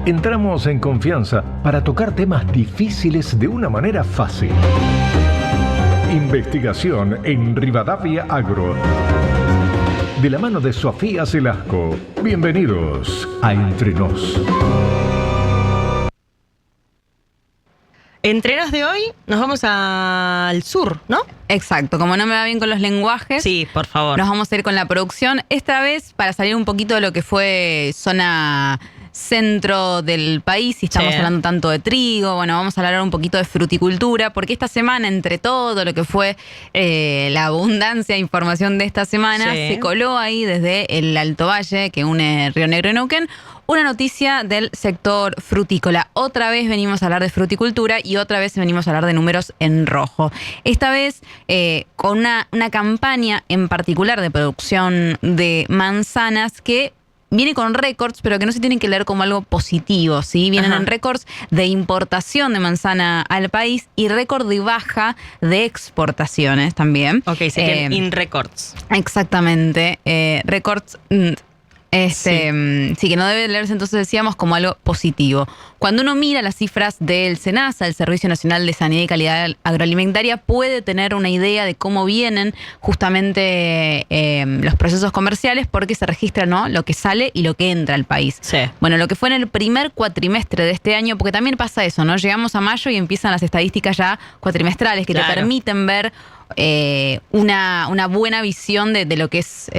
Entramos en confianza para tocar temas difíciles de una manera fácil. Investigación en Rivadavia Agro. De la mano de Sofía Celasco. Bienvenidos a Entre Nos. Entre Nos de hoy nos vamos al sur, ¿no? Exacto, como no me va bien con los lenguajes, sí, por favor. Nos vamos a ir con la producción. Esta vez para salir un poquito de lo que fue zona centro del país, y estamos hablando tanto de trigo, bueno, vamos a hablar un poquito de fruticultura, porque esta semana, entre todo lo que fue la abundancia de información de esta semana, se coló ahí desde el Alto Valle, que une Río Negro y Neuquén, una noticia del sector frutícola. Otra vez venimos a hablar de fruticultura y otra vez venimos a hablar de números en rojo. Esta vez con una campaña en particular de producción de manzanas que viene con récords, pero que no se tienen que leer como algo positivo, ¿sí? Vienen en récords de importación de manzana al país y récord de baja de exportaciones también. Ok, se quedan in records. Exactamente. Récords... Sí, que no debe leerse, entonces decíamos, como algo positivo. Cuando uno mira las cifras del SENASA, el Servicio Nacional de Sanidad y Calidad Agroalimentaria, puede tener una idea de cómo vienen justamente los procesos comerciales, porque se registra, ¿no?, lo que sale y lo que entra al país. Sí. Bueno, lo que fue en el primer cuatrimestre de este año, porque también pasa eso, ¿no? Llegamos a mayo y empiezan las estadísticas ya cuatrimestrales que te permiten ver una buena visión de lo que es...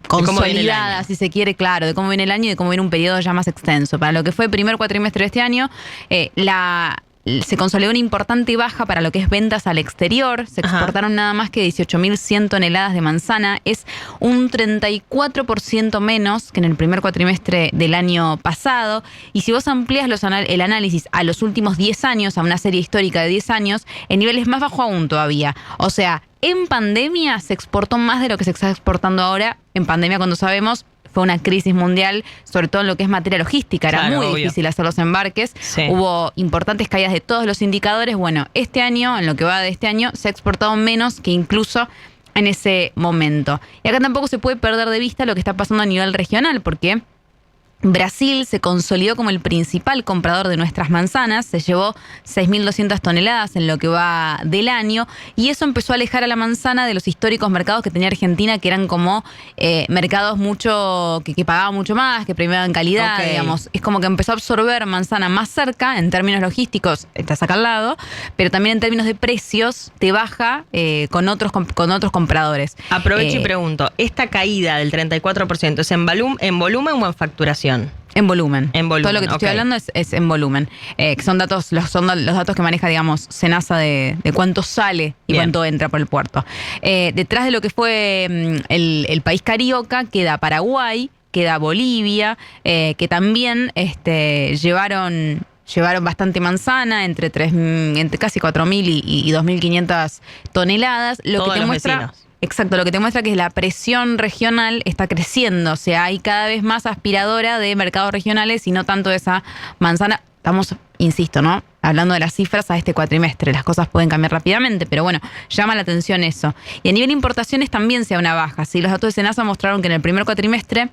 consolidada, si se quiere, claro, de cómo viene el año y de cómo viene un periodo ya más extenso. Para lo que fue el primer cuatrimestre de este año, se consolidó una importante baja para lo que es ventas al exterior. Se exportaron nada más que 18.100 toneladas de manzana. Es un 34% menos que en el primer cuatrimestre del año pasado. Y si vos amplías el análisis a los últimos 10 años, a una serie histórica de 10 años, el nivel es más bajo aún todavía. O sea, en pandemia se exportó más de lo que se está exportando ahora. En pandemia, cuando sabemos, fue una crisis mundial, sobre todo en lo que es materia logística. Era muy difícil hacer los embarques. Hubo importantes caídas de todos los indicadores. Bueno, este año, en lo que va de este año, se ha exportado menos que incluso en ese momento. Y acá tampoco se puede perder de vista lo que está pasando a nivel regional, porque Brasil se consolidó como el principal comprador de nuestras manzanas, se llevó 6.200 toneladas en lo que va del año, y eso empezó a alejar a la manzana de los históricos mercados que tenía Argentina, que eran como mercados que pagaban mucho más, que premiaban calidad, digamos. Es como que empezó a absorber manzana más cerca, en términos logísticos, estás acá al lado, pero también en términos de precios te baja con otros compradores. Aprovecho y pregunto, ¿esta caída del 34% es en volumen o en facturación? En volumen. En volumen. Todo lo que te estoy hablando es en volumen. Que son los datos que maneja, digamos, SENASA de cuánto sale y cuánto entra por el puerto. Detrás de lo que fue el país carioca queda Paraguay, queda Bolivia, que también llevaron bastante manzana, entre casi 4.000 y 2.500 toneladas. Todos los vecinos. Exacto, lo que te muestra que la presión regional está creciendo, o sea, hay cada vez más aspiradora de mercados regionales y no tanto esa manzana. Estamos, insisto, ¿no?, hablando de las cifras a este cuatrimestre, las cosas pueden cambiar rápidamente, pero bueno, llama la atención eso. Y a nivel de importaciones también se da una baja, ¿sí? Los datos de SENASA mostraron que en el primer cuatrimestre,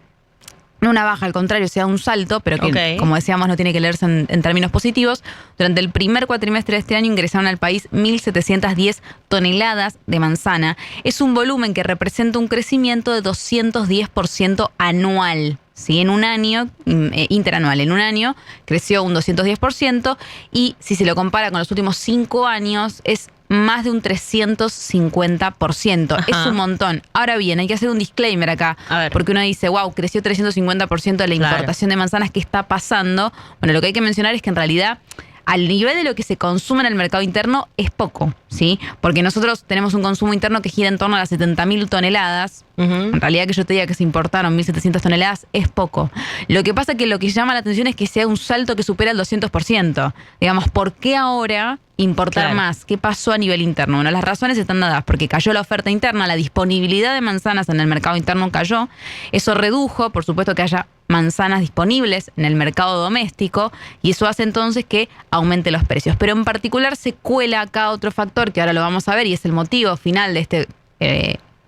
no una baja, al contrario, se da un salto, pero que, como decíamos, no tiene que leerse en términos positivos. Durante el primer cuatrimestre de este año ingresaron al país 1.710 toneladas de manzana. Es un volumen que representa un crecimiento de 210% anual. ¿Sí? En un año, interanual, en un año creció un 210%, y si se lo compara con los últimos 5 años, es más de un 350%. Es un montón. Ahora bien, hay que hacer un disclaimer acá, porque uno dice, wow, creció 350% la importación de manzanas, ¿qué está pasando? Bueno, lo que hay que mencionar es que en realidad, al nivel de lo que se consume en el mercado interno, es poco, ¿sí? Porque nosotros tenemos un consumo interno que gira en torno a las 70.000 toneladas. En realidad, que yo te diga que se importaron 1.700 toneladas es poco. Lo que pasa es que lo que llama la atención es que sea un salto que supera el 200%. Digamos, ¿por qué ahora importar más? ¿Qué pasó a nivel interno? Bueno, las razones están dadas porque cayó la oferta interna, la disponibilidad de manzanas en el mercado interno cayó. Eso redujo, por supuesto, que haya manzanas disponibles en el mercado doméstico, y eso hace entonces que aumente los precios. Pero en particular se cuela acá otro factor que ahora lo vamos a ver, y es el motivo final de este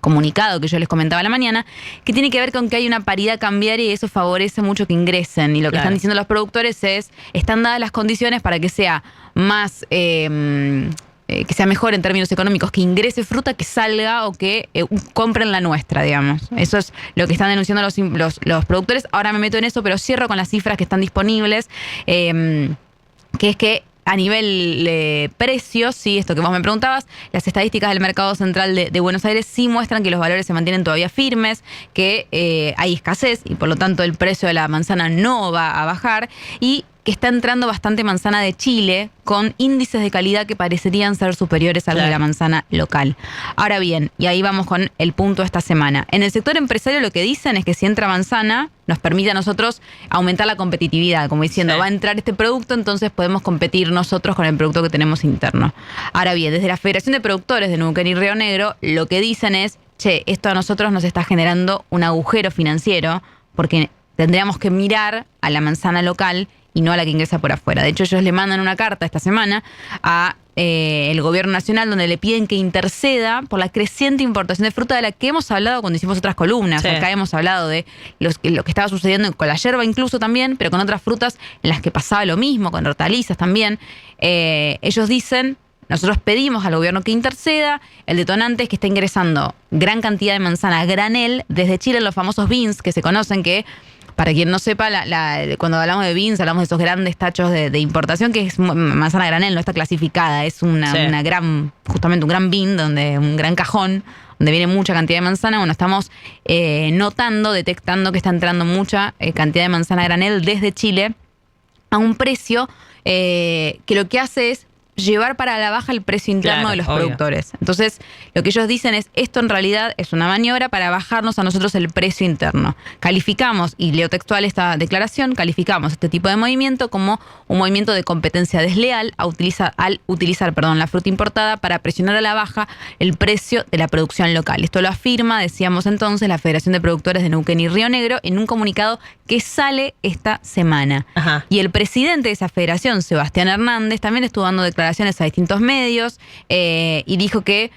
comunicado que yo les comentaba a la mañana, que tiene que ver con que hay una paridad cambiaria y eso favorece mucho que ingresen. Y lo que están diciendo los productores es, están dadas las condiciones para que sea más... que sea mejor en términos económicos, que ingrese fruta, que salga o que compren la nuestra, digamos. Eso es lo que están denunciando los productores. Ahora me meto en eso, pero cierro con las cifras que están disponibles, que es que a nivel precios, sí, esto que vos me preguntabas, las estadísticas del mercado central de Buenos Aires sí muestran que los valores se mantienen todavía firmes, que hay escasez y por lo tanto el precio de la manzana no va a bajar y que está entrando bastante manzana de Chile con índices de calidad que parecerían ser superiores a los de la manzana local. Ahora bien, y ahí vamos con el punto de esta semana. En el sector empresario lo que dicen es que si entra manzana, nos permite a nosotros aumentar la competitividad, como diciendo, va a entrar este producto, entonces podemos competir nosotros con el producto que tenemos interno. Ahora bien, desde la Federación de Productores de Neuquén y Río Negro, lo que dicen es, che, esto a nosotros nos está generando un agujero financiero, porque tendríamos que mirar a la manzana local y no a la que ingresa por afuera. De hecho, ellos le mandan una carta esta semana a el gobierno nacional donde le piden que interceda por la creciente importación de fruta de la que hemos hablado cuando hicimos otras columnas. Sí. Acá hemos hablado de lo que estaba sucediendo con la yerba incluso también, pero con otras frutas en las que pasaba lo mismo, con hortalizas también. Ellos dicen, nosotros pedimos al gobierno que interceda, el detonante es que está ingresando gran cantidad de manzana a granel desde Chile, los famosos beans que se conocen, que para quien no sepa, cuando hablamos de beans, hablamos de esos grandes tachos de importación, que es manzana granel, no está clasificada, es una gran, justamente un gran bean, un gran cajón, donde viene mucha cantidad de manzana. Bueno, estamos detectando que está entrando mucha cantidad de manzana granel desde Chile a un precio que lo que hace es llevar para la baja el precio interno de los productores. Entonces, lo que ellos dicen es, esto en realidad es una maniobra para bajarnos a nosotros el precio interno. Calificamos, y leo textual esta declaración, calificamos este tipo de movimiento como un movimiento de competencia desleal al utilizar la fruta importada para presionar a la baja el precio de la producción local. Esto lo afirma, decíamos entonces, la Federación de Productores de Neuquén y Río Negro en un comunicado que sale esta semana. Ajá. Y el presidente de esa federación, Sebastián Hernández, también estuvo dando declaraciones a distintos medios y dijo que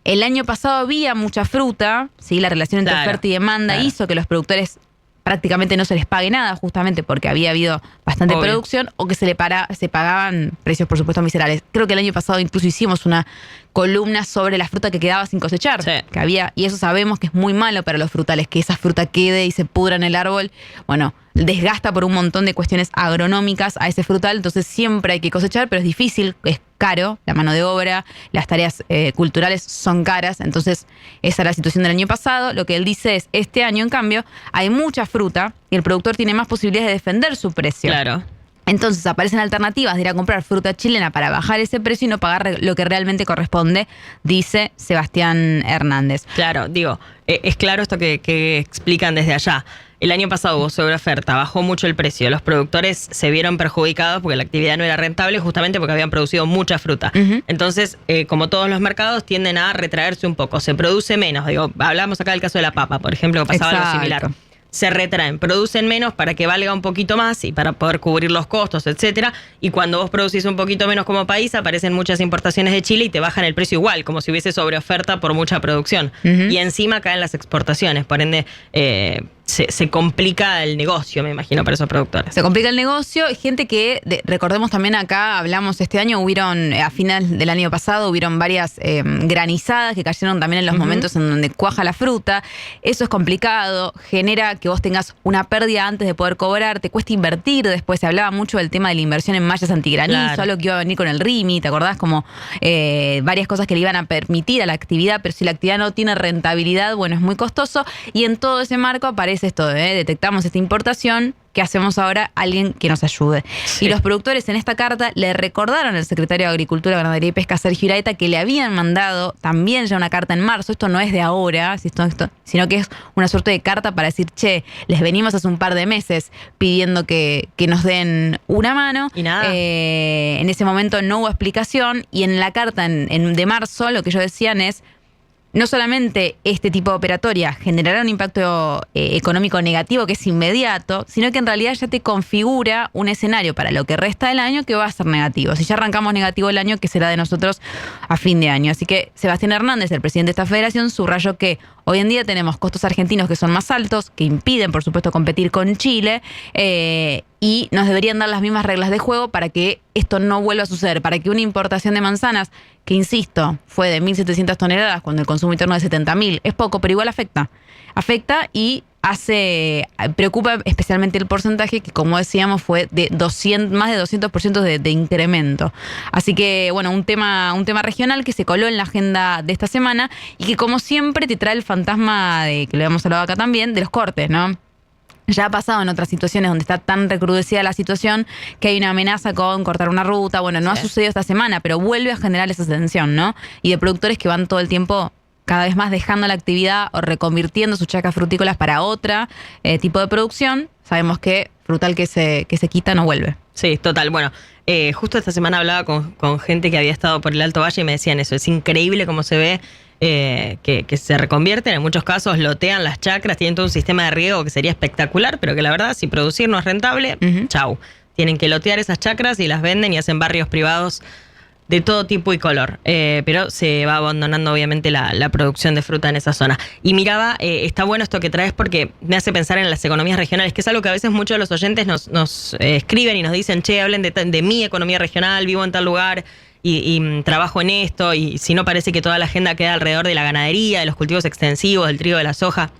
el año pasado había mucha fruta, ¿sí? La relación entre oferta y demanda hizo que los productores prácticamente no se les pague nada, justamente porque había habido bastante producción o que se pagaban precios, por supuesto, miserables. Creo que el año pasado incluso hicimos una columna sobre la fruta que quedaba sin cosechar. Sí. Que había, y eso sabemos que es muy malo para los frutales, que esa fruta quede y se pudra en el árbol. Bueno, desgasta por un montón de cuestiones agronómicas a ese frutal, entonces siempre hay que cosechar, pero es difícil, es caro, la mano de obra, las tareas culturales son caras, entonces esa es la situación del año pasado. Lo que él dice es, este año en cambio hay mucha fruta y el productor tiene más posibilidades de defender su precio. Claro. Entonces aparecen alternativas de ir a comprar fruta chilena para bajar ese precio y no pagar lo que realmente corresponde, dice Sebastián Hernández. Claro, digo, es claro esto que explican desde allá. El año pasado hubo sobreoferta, bajó mucho el precio. Los productores se vieron perjudicados porque la actividad no era rentable justamente porque habían producido mucha fruta. Entonces, como todos los mercados, tienden a retraerse un poco. Se produce menos. Digo, hablamos acá del caso de la papa, por ejemplo, que pasaba algo similar. Se retraen, producen menos para que valga un poquito más y para poder cubrir los costos, etcétera. Y cuando vos producís un poquito menos como país, aparecen muchas importaciones de Chile y te bajan el precio igual, como si hubiese sobreoferta por mucha producción. Y encima caen las exportaciones, por ende se complica el negocio, me imagino, para esos productores. Se complica el negocio. Gente que, recordemos también acá, hablamos este año, a final del año pasado, hubieron varias granizadas que cayeron también en los momentos en donde cuaja la fruta. Eso es complicado, genera que vos tengas una pérdida antes de poder cobrar, te cuesta invertir. Después se hablaba mucho del tema de la inversión en mallas antigranizo, algo que iba a venir con el RIMI, ¿te acordás? Como varias cosas que le iban a permitir a la actividad, pero si la actividad no tiene rentabilidad, bueno, es muy costoso. Y en todo ese marco aparece esto, detectamos esta importación, ¿qué hacemos ahora? Alguien que nos ayude. Sí. Y los productores en esta carta le recordaron al secretario de Agricultura, Ganadería y Pesca, Sergio Iraeta, que le habían mandado también ya una carta en marzo. Esto no es de ahora, sino que es una suerte de carta para decir, che, les venimos hace un par de meses pidiendo que nos den una mano. Y nada. En ese momento no hubo explicación y en la carta de marzo lo que ellos decían es, no solamente este tipo de operatoria generará un impacto económico negativo que es inmediato, sino que en realidad ya te configura un escenario para lo que resta del año que va a ser negativo. Si ya arrancamos negativo el año, ¿qué será de nosotros a fin de año? Así que Sebastián Hernández, el presidente de esta federación, subrayó que hoy en día tenemos costos argentinos que son más altos, que impiden, por supuesto, competir con Chile, y nos deberían dar las mismas reglas de juego para que esto no vuelva a suceder, para que una importación de manzanas, que insisto, fue de 1.700 toneladas cuando el consumo interno es de 70.000, es poco, pero igual afecta. Afecta y preocupa especialmente el porcentaje que, como decíamos, fue de más de 200% de incremento. Así que, bueno, un tema regional que se coló en la agenda de esta semana y que, como siempre, te trae el fantasma de, que lo habíamos hablado acá también, de los cortes, ¿no? Ya ha pasado en otras situaciones donde está tan recrudecida la situación que hay una amenaza con cortar una ruta. Bueno, no ha sucedido esta semana, pero vuelve a generar esa tensión, ¿no? Y de productores que van todo el tiempo cada vez más dejando la actividad o reconvirtiendo sus chacras frutícolas para otra tipo de producción. Sabemos que frutal que se quita no vuelve. Sí, total. Bueno, justo esta semana hablaba con gente que había estado por el Alto Valle y me decían eso. Es increíble cómo se ve que se reconvierten, en muchos casos lotean las chacras, tienen todo un sistema de riego que sería espectacular, pero que la verdad, si producir no es rentable, chau. Tienen que lotear esas chacras y las venden y hacen barrios privados de todo tipo y color, pero se va abandonando obviamente la producción de fruta en esa zona. Y miraba, está bueno esto que traes porque me hace pensar en las economías regionales, que es algo que a veces muchos de los oyentes nos escriben y nos dicen, che, hablen de mi economía regional, vivo en tal lugar y trabajo en esto, y si no parece que toda la agenda queda alrededor de la ganadería, de los cultivos extensivos, del trigo, de la soja.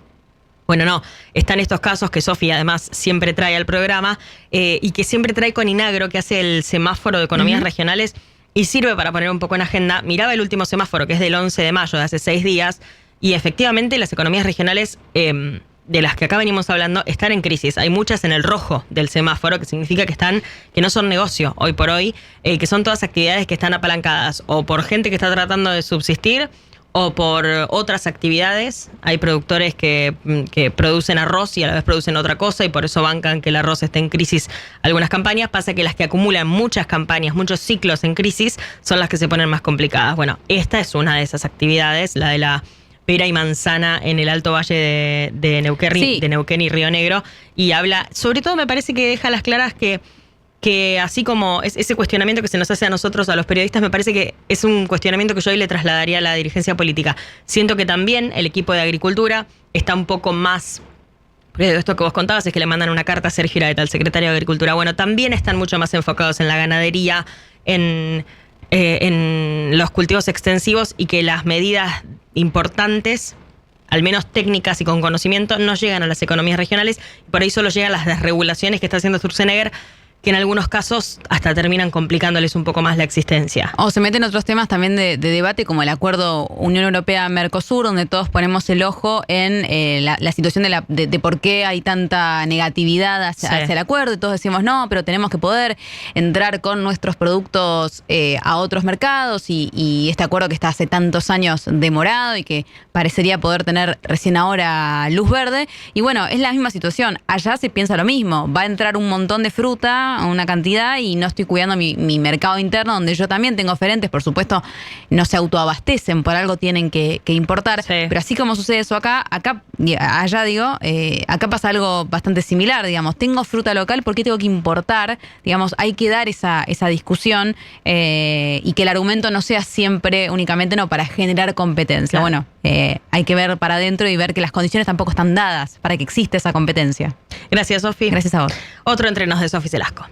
Bueno, no, están estos casos que Sofi además siempre trae al programa y que siempre trae con Inagro, que hace el semáforo de economías regionales y sirve para poner un poco en agenda. Miraba el último semáforo, que es del 11 de mayo, de hace 6 días, y efectivamente las economías regionales de las que acá venimos hablando están en crisis. Hay muchas en el rojo del semáforo, que significa que no son negocio hoy por hoy, que son todas actividades que están apalancadas o por gente que está tratando de subsistir o por otras actividades. Hay productores que producen arroz y a la vez producen otra cosa y por eso bancan que el arroz esté en crisis algunas campañas. Pasa que las que acumulan muchas campañas, muchos ciclos en crisis, son las que se ponen más complicadas. Bueno, esta es una de esas actividades, la de la pera y manzana en el Alto Valle de Neuquén, sí, de Neuquén y Río Negro, y habla, sobre todo me parece que deja las claras que así como ese cuestionamiento que se nos hace a nosotros, a los periodistas, me parece que es un cuestionamiento que yo hoy le trasladaría a la dirigencia política. Siento que también el equipo de Agricultura está un poco más... Esto que vos contabas es que le mandan una carta a Sergio Iraeta, al secretario de Agricultura. Bueno, también están mucho más enfocados en la ganadería, en los cultivos extensivos, y que las medidas importantes, al menos técnicas y con conocimiento, no llegan a las economías regionales. Por ahí solo llegan las desregulaciones que está haciendo Sturzenegger, que en algunos casos hasta terminan complicándoles un poco más la existencia. O se meten otros temas también de debate, como el acuerdo Unión Europea-Mercosur, donde todos ponemos el ojo en la situación de por qué hay tanta negatividad hacia el acuerdo, y todos decimos no, pero tenemos que poder entrar con nuestros productos a otros mercados, y este acuerdo que está hace tantos años demorado y que parecería poder tener recién ahora luz verde. Y bueno, es la misma situación. Allá se piensa lo mismo. Va a entrar un montón de fruta, una cantidad, y no estoy cuidando mi mercado interno, donde yo también tengo oferentes, por supuesto, no se autoabastecen, por algo tienen que importar. Sí. Pero así como sucede eso allá digo, acá pasa algo bastante similar, digamos. Tengo fruta local, ¿por qué tengo que importar? Digamos, hay que dar esa discusión y que el argumento no sea siempre únicamente para generar competencia. Claro. Bueno, hay que ver para adentro y ver que las condiciones tampoco están dadas para que exista esa competencia. Gracias, Sofi. Gracias a vos. Otro Entre Nos de Sofi Selasco.